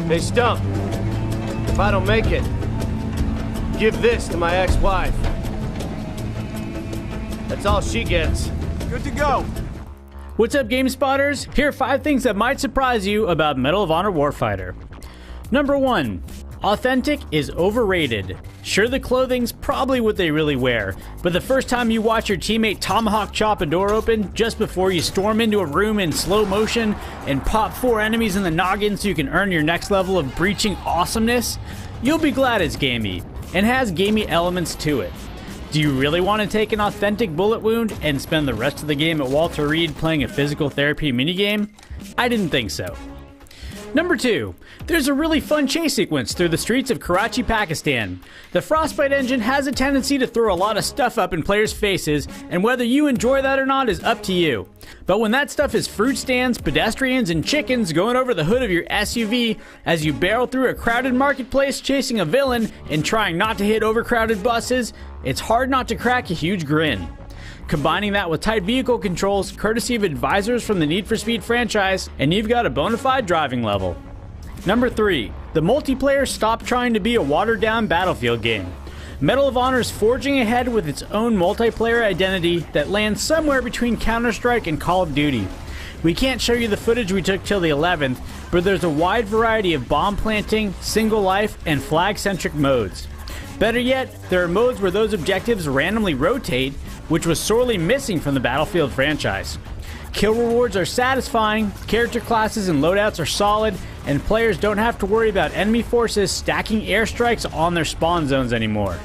Hey, Stump. If I don't make it, give this to my ex-wife. That's all she gets. Good to go. What's up, Game Spotters? Here are 5 things that might surprise you about Medal of Honor Warfighter. Number 1. Authentic is overrated. Sure, the clothing's probably what they really wear, but the first time you watch your teammate tomahawk chop a door open just before you storm into a room in slow motion and pop 4 enemies in the noggin so you can earn your next level of breaching awesomeness, you'll be glad it's gamey, and has gamey elements to it. Do you really want to take an authentic bullet wound and spend the rest of the game at Walter Reed playing a physical therapy minigame? I didn't think so. Number 2. There's a really fun chase sequence through the streets of Karachi, Pakistan. The Frostbite engine has a tendency to throw a lot of stuff up in players' faces, and whether you enjoy that or not is up to you. But when that stuff is fruit stands, pedestrians, and chickens going over the hood of your SUV as you barrel through a crowded marketplace chasing a villain and trying not to hit overcrowded buses, it's hard not to crack a huge grin. Combining that with tight vehicle controls, courtesy of advisors from the Need for Speed franchise, and you've got a bona fide driving level. Number 3. The multiplayer stopped trying to be a watered-down Battlefield game. Medal of Honor is forging ahead with its own multiplayer identity that lands somewhere between Counter-Strike and Call of Duty. We can't show you the footage we took till the 11th, but there's a wide variety of bomb planting, single life, and flag-centric modes. Better yet, there are modes where those objectives randomly rotate, which was sorely missing from the Battlefield franchise. Kill rewards are satisfying, character classes and loadouts are solid, and players don't have to worry about enemy forces stacking airstrikes on their spawn zones anymore.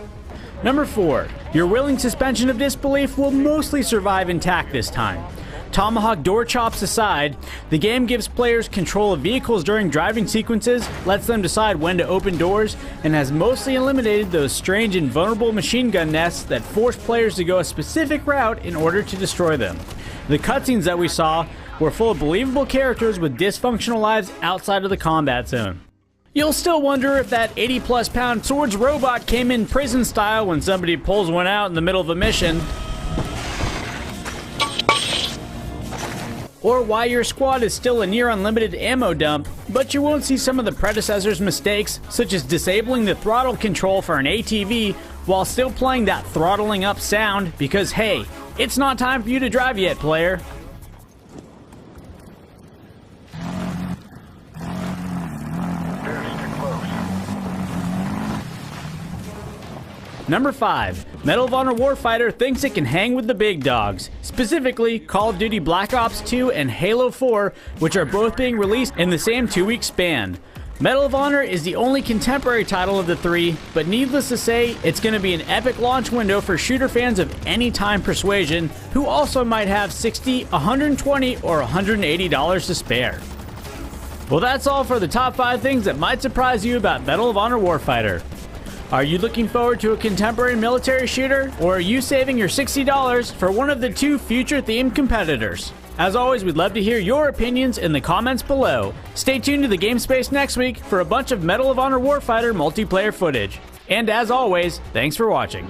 Number 4. Your willing suspension of disbelief will mostly survive intact this time. Tomahawk door chops aside, the game gives players control of vehicles during driving sequences, lets them decide when to open doors, and has mostly eliminated those strange and vulnerable machine gun nests that force players to go a specific route in order to destroy them. The cutscenes that we saw were full of believable characters with dysfunctional lives outside of the combat zone. You'll still wonder if that 80+ pound swords robot came in prison style when somebody pulls one out in the middle of a mission, or why your squad is still a near unlimited ammo dump, but you won't see some of the predecessor's mistakes, such as disabling the throttle control for an ATV while still playing that throttling up sound, because hey, it's not time for you to drive yet, player. Number 5. Medal of Honor Warfighter thinks it can hang with the big dogs, specifically Call of Duty Black Ops 2 and Halo 4, which are both being released in the same 2-week span. Medal of Honor is the only contemporary title of the 3, but needless to say, it's going to be an epic launch window for shooter fans of any time persuasion, who also might have $60, $120, or $180 to spare. Well, that's all for the top 5 things that might surprise you about Medal of Honor Warfighter. Are you looking forward to a contemporary military shooter, or are you saving your $60 for one of the 2 future-themed competitors? As always, we'd love to hear your opinions in the comments below. Stay tuned to the Game Space next week for a bunch of Medal of Honor Warfighter multiplayer footage. And as always, thanks for watching.